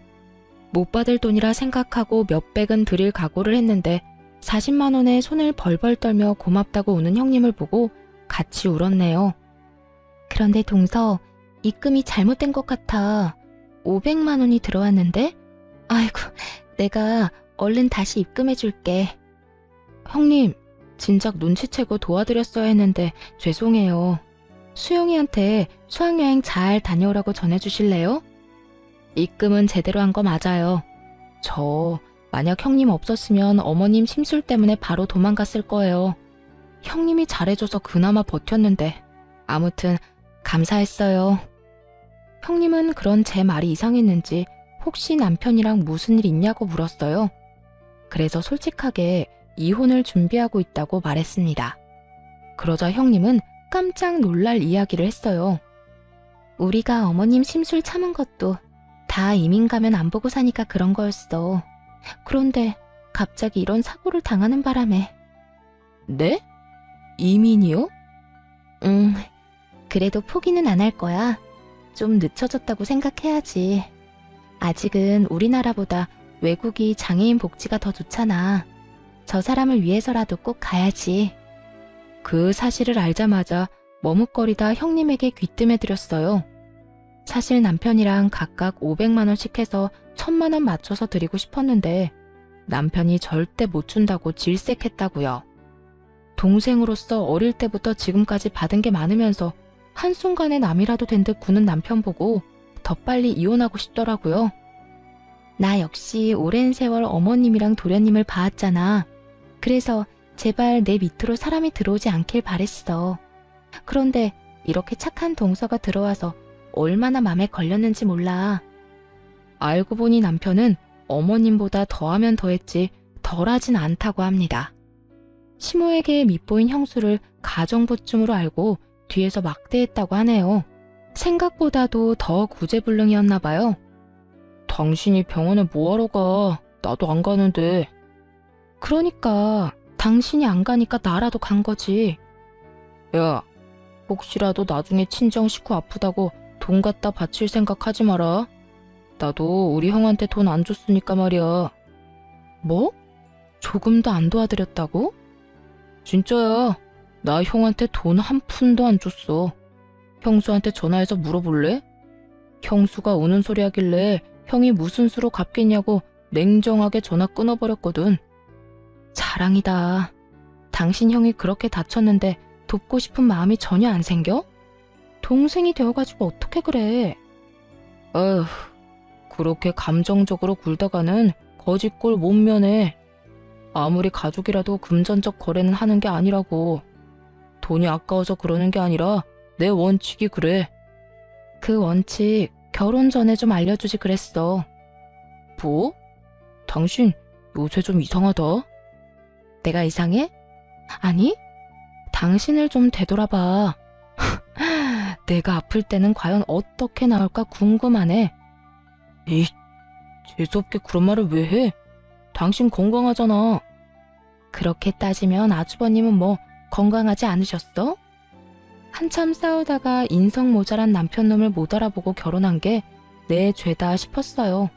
못 받을 돈이라 생각하고 몇백은 드릴 각오를 했는데 40만 원에 손을 벌벌 떨며 고맙다고 우는 형님을 보고 같이 울었네요. 그런데 동서, 입금이 잘못된 것 같아. 500만 원이 들어왔는데? 아이고, 내가 얼른 다시 입금해 줄게. 형님, 진작 눈치채고 도와드렸어야 했는데 죄송해요. 수영이한테 수학여행 잘 다녀오라고 전해주실래요? 입금은 제대로 한 거 맞아요. 저 만약 형님 없었으면 어머님 심술 때문에 바로 도망갔을 거예요. 형님이 잘해줘서 그나마 버텼는데 아무튼 감사했어요. 형님은 그런 제 말이 이상했는지 혹시 남편이랑 무슨 일 있냐고 물었어요. 그래서 솔직하게 이혼을 준비하고 있다고 말했습니다. 그러자 형님은 깜짝 놀랄 이야기를 했어요. 우리가 어머님 심술 참은 것도 다 이민 가면 안 보고 사니까 그런 거였어. 그런데 갑자기 이런 사고를 당하는 바람에. 네? 이민이요? 그래도 포기는 안 할 거야. 좀 늦춰졌다고 생각해야지. 아직은 우리나라보다 외국이 장애인 복지가 더 좋잖아. 저 사람을 위해서라도 꼭 가야지. 그 사실을 알자마자 머뭇거리다 형님에게 귀뜸해드렸어요. 사실 남편이랑 각각 500만 원씩 해서 1000만 원 맞춰서 드리고 싶었는데 남편이 절대 못 준다고 질색했다고요. 동생으로서 어릴 때부터 지금까지 받은 게 많으면서 한순간에 남이라도 된 듯 구는 남편 보고 더 빨리 이혼하고 싶더라고요. 나 역시 오랜 세월 어머님이랑 도련님을 봐왔잖아. 그래서 제발 내 밑으로 사람이 들어오지 않길 바랬어. 그런데 이렇게 착한 동서가 들어와서 얼마나 맘에 걸렸는지 몰라. 알고 보니 남편은 어머님보다 더하면 더했지 덜하진 않다고 합니다. 시모에게 밉보인 형수를 가정부쯤으로 알고 뒤에서 막대했다고 하네요. 생각보다도 더 구제불능이었나 봐요. 당신이 병원에 뭐하러 가? 나도 안 가는데. 그러니까 당신이 안 가니까 나라도 간 거지. 야, 혹시라도 나중에 친정 식구 아프다고 돈 갖다 바칠 생각하지 마라. 나도 우리 형한테 돈 안 줬으니까 말이야. 뭐? 조금도 안 도와드렸다고? 진짜야. 나 형한테 돈 한 푼도 안 줬어. 형수한테 전화해서 물어볼래? 형수가 우는 소리 하길래 형이 무슨 수로 갚겠냐고 냉정하게 전화 끊어버렸거든. 자랑이다. 당신 형이 그렇게 다쳤는데 돕고 싶은 마음이 전혀 안 생겨? 동생이 되어가지고 어떻게 그래? 어휴, 그렇게 감정적으로 굴다가는 거지꼴 못 면해. 아무리 가족이라도 금전적 거래는 하는 게 아니라고. 돈이 아까워서 그러는 게 아니라 내 원칙이 그래. 그 원칙 결혼 전에 좀 알려주지 그랬어. 뭐? 당신 요새 좀 이상하다. 내가 이상해? 아니, 당신을 좀 되돌아봐. 내가 아플 때는 과연 어떻게 나올까 궁금하네. 에이, 재수없게 그런 말을 왜 해? 당신 건강하잖아. 그렇게 따지면 아주버님은 뭐 건강하지 않으셨어? 한참 싸우다가 인성 모자란 남편놈을 못 알아보고 결혼한 게 내 죄다 싶었어요.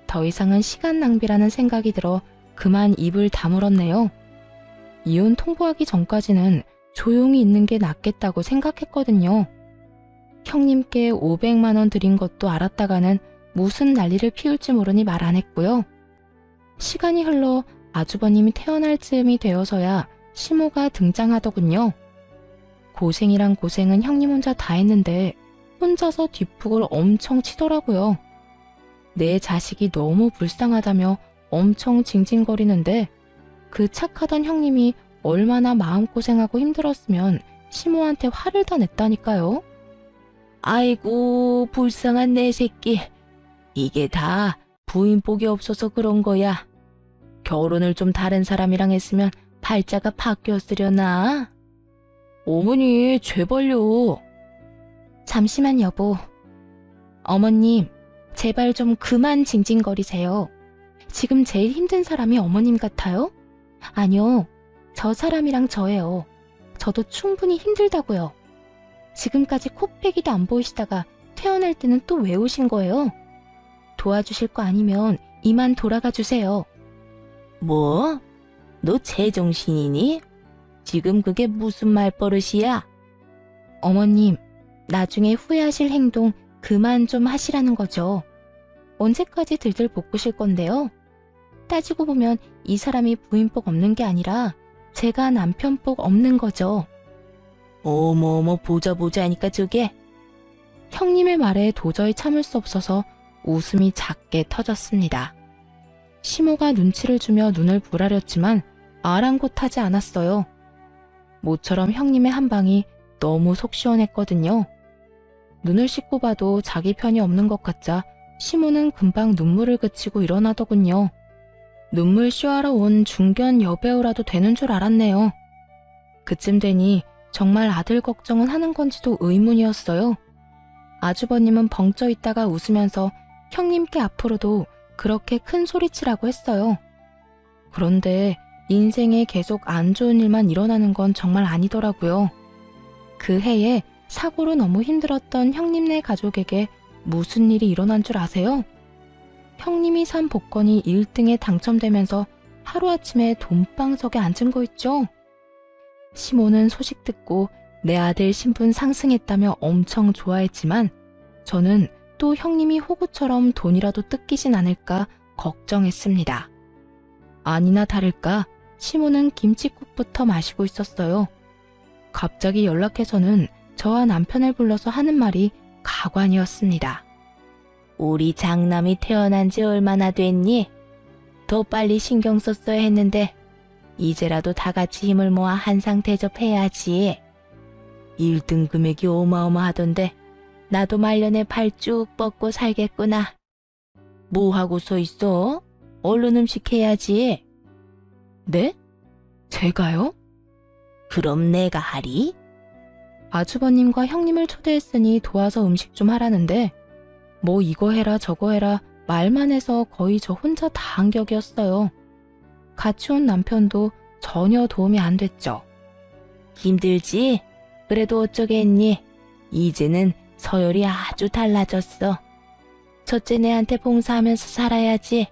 더 이상은 시간 낭비라는 생각이 들어 그만 입을 다물었네요. 이혼 통보하기 전까지는 조용히 있는 게 낫겠다고 생각했거든요. 형님께 500만 원 드린 것도 알았다가는 무슨 난리를 피울지 모르니 말 안 했고요. 시간이 흘러 아주버님이 태어날 즈음이 되어서야 시모가 등장하더군요. 고생이란 고생은 형님 혼자 다 했는데 혼자서 뒷북을 엄청 치더라고요. 내 자식이 너무 불쌍하다며 엄청 징징거리는데 그 착하던 형님이 얼마나 마음고생하고 힘들었으면 시모한테 화를 다 냈다니까요. 아이고, 불쌍한 내 새끼. 이게 다 부인 복이 없어서 그런 거야. 결혼을 좀 다른 사람이랑 했으면 팔자가 바뀌었으려나? 어머니, 제발요. 잠시만 여보. 어머님, 제발 좀 그만 징징거리세요. 지금 제일 힘든 사람이 어머님 같아요? 아니요, 저 사람이랑 저예요. 저도 충분히 힘들다고요. 지금까지 코빼기도 안 보이시다가 퇴원할 때는 또 왜 오신 거예요? 도와주실 거 아니면 이만 돌아가 주세요. 뭐? 너 제정신이니? 지금 그게 무슨 말버릇이야? 어머님, 나중에 후회하실 행동 그만 좀 하시라는 거죠. 언제까지 들들 볶으실 건데요? 따지고 보면 이 사람이 부인복 없는 게 아니라 제가 남편복 없는 거죠. 어머어머, 보자 하니까 저게. 형님의 말에 도저히 참을 수 없어서 웃음이 작게 터졌습니다. 시모가 눈치를 주며 눈을 부라렸지만 아랑곳하지 않았어요. 모처럼 형님의 한 방이 너무 속 시원했거든요. 눈을 씻고 봐도 자기 편이 없는 것 같자 시모는 금방 눈물을 그치고 일어나더군요. 눈물 쇼하러 온 중견 여배우라도 되는 줄 알았네요. 그쯤 되니 정말 아들 걱정은 하는 건지도 의문이었어요. 아주버님은 벙쪄 있다가 웃으면서 형님께 앞으로도 그렇게 큰 소리치라고 했어요. 그런데 인생에 계속 안 좋은 일만 일어나는 건 정말 아니더라고요. 그 해에 사고로 너무 힘들었던 형님네 가족에게 무슨 일이 일어난 줄 아세요? 형님이 산 복권이 1등에 당첨되면서 하루아침에 돈방석에 앉은 거 있죠? 시모는 소식 듣고 내 아들 신분 상승했다며 엄청 좋아했지만 저는 또 형님이 호구처럼 돈이라도 뜯기진 않을까 걱정했습니다. 아니나 다를까 시모는 김칫국부터 마시고 있었어요. 갑자기 연락해서는 저와 남편을 불러서 하는 말이 가관이었습니다. 우리 장남이 태어난 지 얼마나 됐니? 더 빨리 신경 썼어야 했는데 이제라도 다 같이 힘을 모아 한상 대접해야지. 1등 금액이 어마어마하던데 나도 말년에 발 쭉 뻗고 살겠구나. 뭐 하고 서 있어? 얼른 음식 해야지. 네? 제가요? 그럼 내가 하리? 아주버님과 형님을 초대했으니 도와서 음식 좀 하라는데 뭐 이거 해라 저거 해라 말만 해서 거의 저 혼자 다 한 격이었어요. 같이 온 남편도 전혀 도움이 안 됐죠. 힘들지? 그래도 어쩌겠니? 이제는 서열이 아주 달라졌어. 첫째 내한테 봉사하면서 살아야지.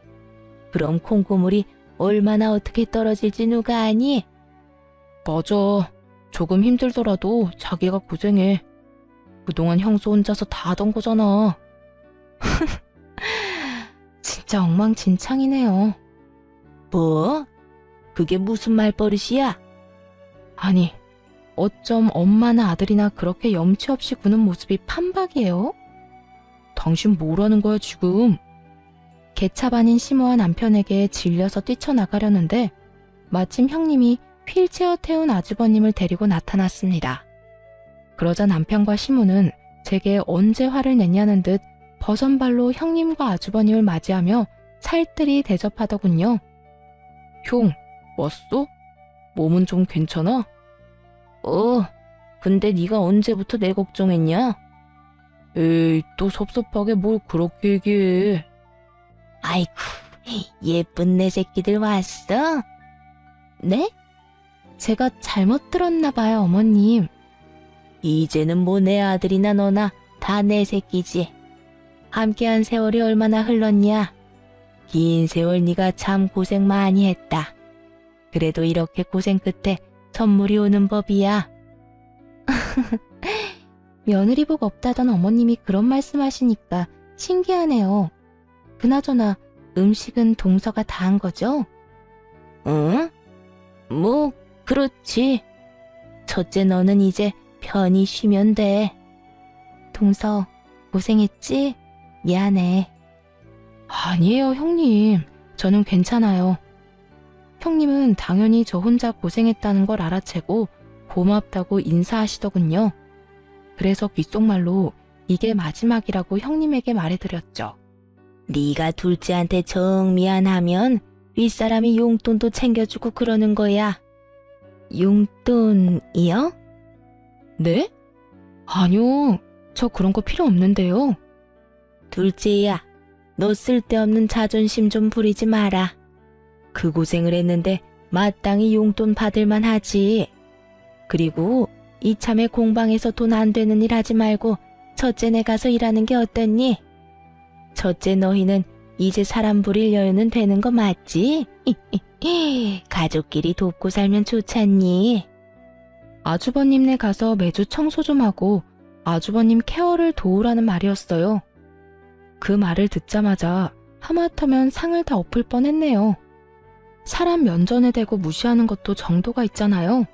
그럼 콩고물이 얼마나 어떻게 떨어질지 누가 아니? 맞아. 조금 힘들더라도 자기가 고생해. 그동안 형수 혼자서 다 하던 거잖아. 진짜 엉망진창이네요. 뭐? 그게 무슨 말버릇이야? 아니, 어쩜 엄마나 아들이나 그렇게 염치 없이 구는 모습이 판박이에요? 당신 뭐라는 거야 지금? 개차반인 시모와 남편에게 질려서 뛰쳐나가려는데 마침 형님이 휠체어 태운 아주버님을 데리고 나타났습니다. 그러자 남편과 시모는 제게 언제 화를 냈냐는 듯 버선발로 형님과 아주버님을 맞이하며 살뜰히 대접하더군요. 형, 왔어? 몸은 좀 괜찮아? 근데 네가 언제부터 내 걱정했냐? 에이, 또 섭섭하게 뭘 그렇게 얘기해. 아이쿠, 예쁜 내 새끼들 왔어? 네? 제가 잘못 들었나 봐요, 어머님. 이제는 뭐 내 아들이나 너나 다 내 새끼지. 함께한 세월이 얼마나 흘렀냐? 긴 세월 네가 참 고생 많이 했다. 그래도 이렇게 고생 끝에 선물이 오는 법이야. 며느리 복 없다던 어머님이 그런 말씀하시니까 신기하네요. 그나저나 음식은 동서가 다 한 거죠? 응? 뭐 그렇지. 첫째 너는 이제 편히 쉬면 돼. 동서, 고생했지? 미안해. 아니에요, 형님. 저는 괜찮아요. 형님은 당연히 저 혼자 고생했다는 걸 알아채고 고맙다고 인사하시더군요. 그래서 귓속말로 이게 마지막이라고 형님에게 말해드렸죠. 네가 둘째한테 정 미안하면 윗사람이 용돈도 챙겨주고 그러는 거야. 용돈이요? 네? 아니요, 저 그런 거 필요 없는데요. 둘째야, 너 쓸데없는 자존심 좀 부리지 마라. 그 고생을 했는데 마땅히 용돈 받을만 하지. 그리고 이참에 공방에서 돈 안 되는 일 하지 말고 첫째네 가서 일하는 게 어떻니? 첫째 너희는 이제 사람 부릴 여유는 되는 거 맞지? 가족끼리 돕고 살면 좋잖니. 아주버님네 가서 매주 청소 좀 하고 아주버님 케어를 도우라는 말이었어요. 그 말을 듣자마자 하마터면 상을 다 엎을 뻔했네요. 사람 면전에 대고 무시하는 것도 정도가 있잖아요.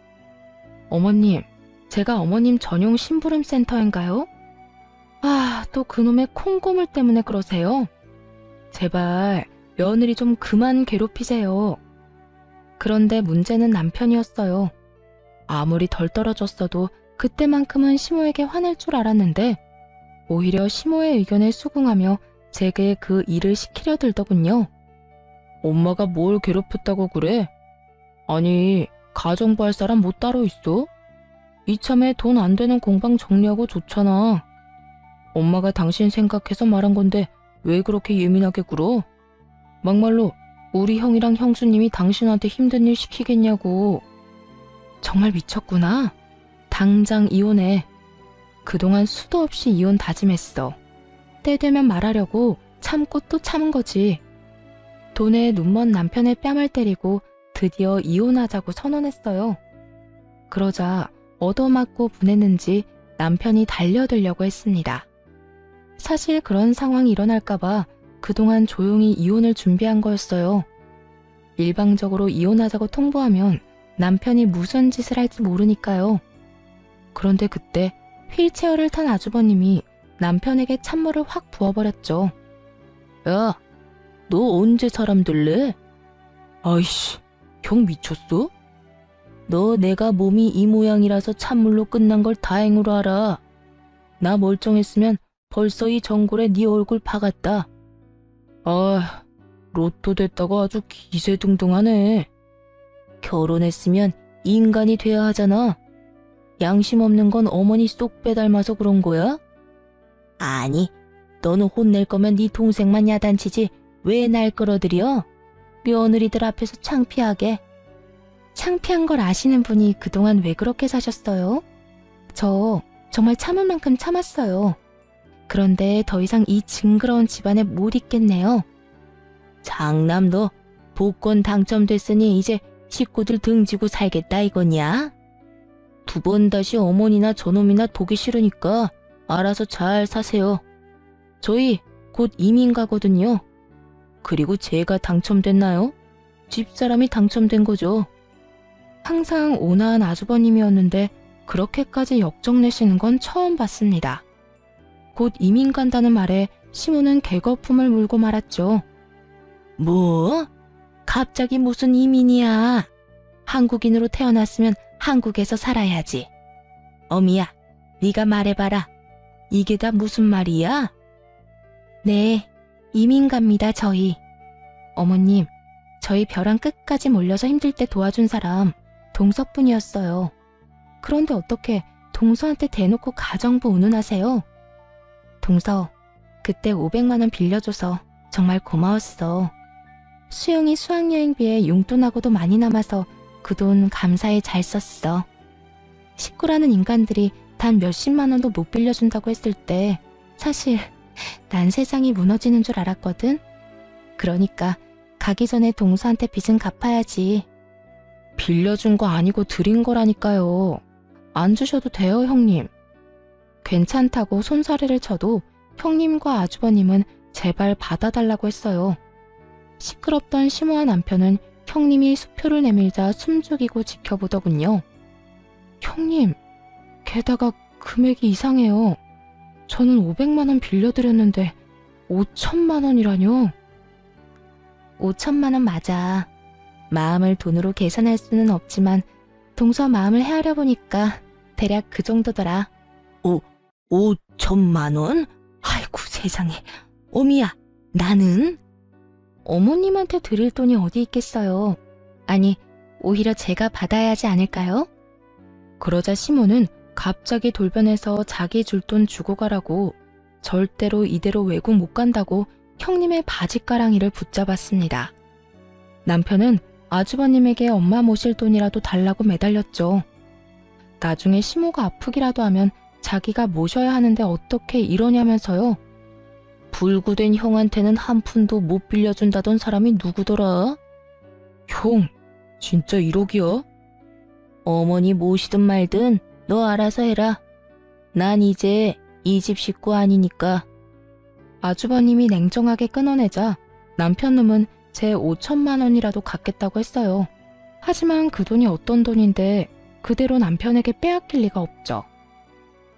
어머님, 제가 어머님 전용 심부름 센터인가요? 아, 또 그놈의 콩고물 때문에 그러세요? 제발 며느리 좀 그만 괴롭히세요. 그런데 문제는 남편이었어요. 아무리 덜 떨어졌어도 그때만큼은 시모에게 화낼 줄 알았는데 오히려 시모의 의견에 수긍하며 제게 그 일을 시키려 들더군요. 엄마가 뭘 괴롭혔다고 그래? 아니, 가정부 할 사람 뭐 따로 있어? 이참에 돈 안 되는 공방 정리하고 좋잖아. 엄마가 당신 생각해서 말한 건데 왜 그렇게 예민하게 굴어? 막말로 우리 형이랑 형수님이 당신한테 힘든 일 시키겠냐고. 정말 미쳤구나. 당장 이혼해. 그동안 수도 없이 이혼 다짐했어. 때 되면 말하려고 참고 또 참은 거지. 돈에 눈먼 남편의 뺨을 때리고 드디어 이혼하자고 선언했어요. 그러자 얻어맞고 분했는지 남편이 달려들려고 했습니다. 사실 그런 상황이 일어날까봐 그동안 조용히 이혼을 준비한 거였어요. 일방적으로 이혼하자고 통보하면 남편이 무슨 짓을 할지 모르니까요. 그런데 그때 휠체어를 탄 아주버님이 남편에게 찬물을 확 부어버렸죠. 야, 너 언제 사람 될래? 아이씨, 형 미쳤어? 너 내가 몸이 이 모양이라서 찬물로 끝난 걸 다행으로 알아. 나 멀쩡했으면 벌써 이 전골에 네 얼굴 박았다. 아, 로또 됐다고 아주 기세등등하네. 결혼했으면 인간이 돼야 하잖아. 양심 없는 건 어머니 쏙 빼닮아서 그런 거야? 아니, 너는 혼낼 거면 네 동생만 야단치지 왜 날 끌어들여? 며느리들 앞에서 창피하게. 창피한 걸 아시는 분이 그동안 왜 그렇게 사셨어요? 저 정말 참을 만큼 참았어요. 그런데 더 이상 이 징그러운 집안에 못 있겠네요. 장남도 복권 당첨됐으니 이제 식구들 등지고 살겠다 이거냐? 두 번 다시 어머니나 저놈이나 보기 싫으니까 알아서 잘 사세요. 저희 곧 이민 가거든요. 그리고 제가 당첨됐나요? 집사람이 당첨된 거죠. 항상 온화한 아주버님이었는데 그렇게까지 역정내시는 건 처음 봤습니다. 곧 이민 간다는 말에 시모는 개거품을 물고 말았죠. 뭐? 갑자기 무슨 이민이야? 한국인으로 태어났으면 한국에서 살아야지. 어미야, 네가 말해봐라. 이게 다 무슨 말이야? 네, 이민 갑니다, 저희. 어머님, 저희 벼랑 끝까지 몰려서 힘들 때 도와준 사람 동서뿐이었어요. 그런데 어떻게 동서한테 대놓고 가정부 운운하세요? 동서, 그때 500만 원 빌려줘서 정말 고마웠어. 수영이 수학여행비에 용돈하고도 많이 남아서 그 돈 감사히 잘 썼어. 식구라는 인간들이 단 몇십만 원도 못 빌려준다고 했을 때 사실 난 세상이 무너지는 줄 알았거든. 그러니까 가기 전에 동서한테 빚은 갚아야지. 빌려준 거 아니고 드린 거라니까요. 안 주셔도 돼요, 형님. 괜찮다고 손사래를 쳐도 형님과 아주버님은 제발 받아달라고 했어요. 시끄럽던 시모와 남편은 형님이 수표를 내밀자 숨죽이고 지켜보더군요. 형님, 게다가 금액이 이상해요. 저는 500만 원 빌려드렸는데 5천만 원이라뇨. 5천만 원 맞아. 마음을 돈으로 계산할 수는 없지만 동서 마음을 헤아려 보니까 대략 그 정도더라. 5천만 원? 아이고 세상에. 어미야, 나는? 어머님한테 드릴 돈이 어디 있겠어요. 아니, 오히려 제가 받아야 하지 않을까요? 그러자 시모는 갑자기 돌변해서 자기 줄 돈 주고 가라고 절대로 이대로 외국 못 간다고 형님의 바지가랑이를 붙잡았습니다. 남편은 아주버님에게 엄마 모실 돈이라도 달라고 매달렸죠. 나중에 시모가 아프기라도 하면 자기가 모셔야 하는데 어떻게 이러냐면서요. 불구된 형한테는 한 푼도 못 빌려준다던 사람이 누구더라? 형, 진짜 1억이야? 어머니 모시든 말든 너 알아서 해라. 난 이제 이 집 식구 아니니까. 아주버님이 냉정하게 끊어내자 남편 놈은 제 5천만 원이라도 갖겠다고 했어요. 하지만 그 돈이 어떤 돈인데 그대로 남편에게 빼앗길 리가 없죠.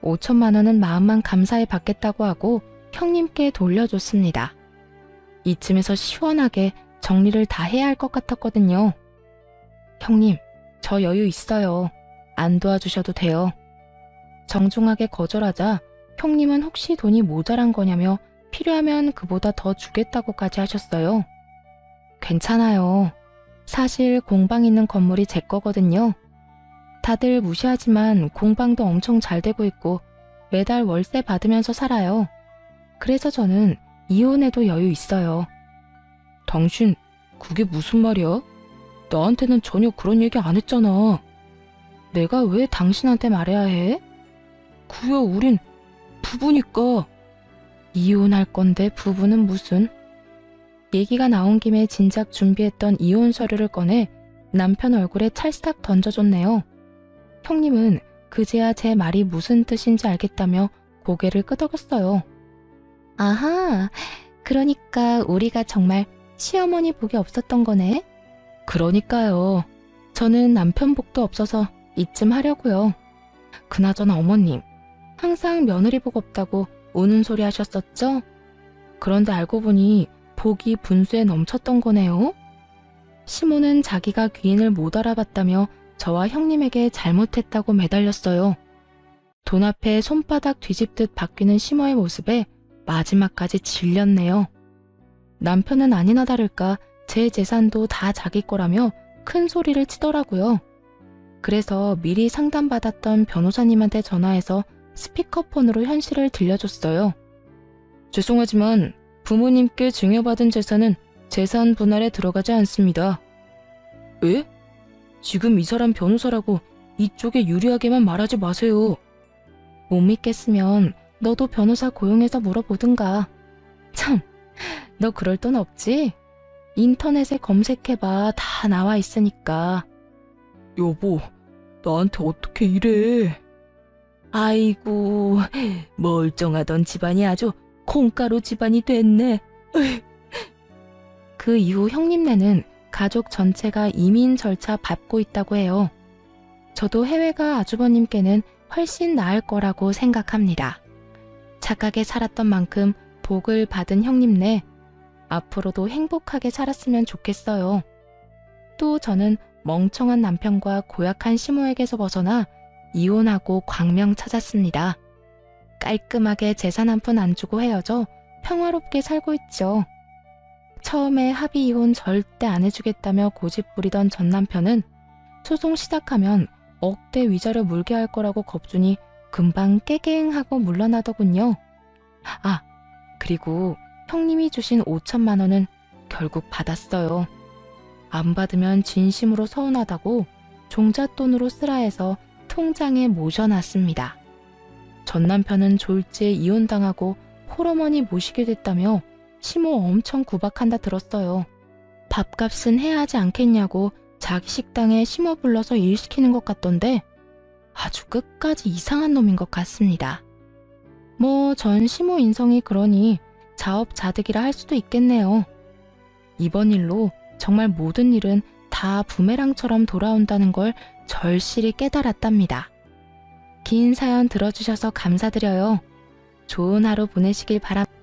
5천만 원은 마음만 감사히 받겠다고 하고 형님께 돌려줬습니다. 이쯤에서 시원하게 정리를 다 해야 할 것 같았거든요. 형님, 저 여유 있어요. 안 도와주셔도 돼요. 정중하게 거절하자 형님은 혹시 돈이 모자란 거냐며 필요하면 그보다 더 주겠다고까지 하셨어요. 괜찮아요. 사실 공방 있는 건물이 제 거거든요. 다들 무시하지만 공방도 엄청 잘 되고 있고 매달 월세 받으면서 살아요. 그래서 저는 이혼해도 여유 있어요. 당신, 그게 무슨 말이야? 나한테는 전혀 그런 얘기 안 했잖아. 내가 왜 당신한테 말해야 해? 그야 우린 부부니까. 이혼할 건데 부부는 무슨? 얘기가 나온 김에 진작 준비했던 이혼 서류를 꺼내 남편 얼굴에 찰싹 던져줬네요. 형님은 그제야 제 말이 무슨 뜻인지 알겠다며 고개를 끄덕였어요. 아하, 그러니까 우리가 정말 시어머니 복이 없었던 거네. 그러니까요. 저는 남편 복도 없어서 이쯤 하려고요. 그나저나 어머님, 항상 며느리 복 없다고 우는 소리 하셨었죠? 그런데 알고 보니 복이 분수에 넘쳤던 거네요. 시모는 자기가 귀인을 못 알아봤다며 저와 형님에게 잘못했다고 매달렸어요. 돈 앞에 손바닥 뒤집듯 바뀌는 시모의 모습에 마지막까지 질렸네요. 남편은 아니나 다를까 제 재산도 다 자기 거라며 큰 소리를 치더라고요. 그래서 미리 상담받았던 변호사님한테 전화해서 스피커폰으로 현실을 들려줬어요. 죄송하지만 부모님께 증여받은 재산은 재산 분할에 들어가지 않습니다. 에? 지금 이 사람 변호사라고 이쪽에 유리하게만 말하지 마세요. 못 믿겠으면 너도 변호사 고용해서 물어보든가. 참, 너 그럴 돈 없지? 인터넷에 검색해봐. 다 나와 있으니까. 여보, 나한테 어떻게 이래? 아이고, 멀쩡하던 집안이 아주 콩가루 집안이 됐네. 그 이후 형님네는 가족 전체가 이민 절차 밟고 있다고 해요. 저도 해외가 아주버님께는 훨씬 나을 거라고 생각합니다. 착하게 살았던 만큼 복을 받은 형님네, 앞으로도 행복하게 살았으면 좋겠어요. 또 저는 멍청한 남편과 고약한 시모에게서 벗어나 이혼하고 광명 찾았습니다. 깔끔하게 재산 한 푼 안 주고 헤어져 평화롭게 살고 있죠. 처음에 합의 이혼 절대 안 해주겠다며 고집 부리던 전 남편은 소송 시작하면 억대 위자료 물게 할 거라고 겁주니 금방 깨갱하고 물러나더군요. 아, 그리고 형님이 주신 5천만 원은 결국 받았어요. 안 받으면 진심으로 서운하다고 종잣돈으로 쓰라 해서 통장에 모셔놨습니다. 전 남편은 졸지에 이혼당하고 홀어머니 모시게 됐다며 시모 엄청 구박한다 들었어요. 밥값은 해야 하지 않겠냐고 자기 식당에 시모 불러서 일 시키는 것 같던데 아주 끝까지 이상한 놈인 것 같습니다. 뭐 전 시모 인성이 그러니 자업자득이라 할 수도 있겠네요. 이번 일로 정말 모든 일은 다 부메랑처럼 돌아온다는 걸 절실히 깨달았답니다. 긴 사연 들어주셔서 감사드려요. 좋은 하루 보내시길 바랍니다.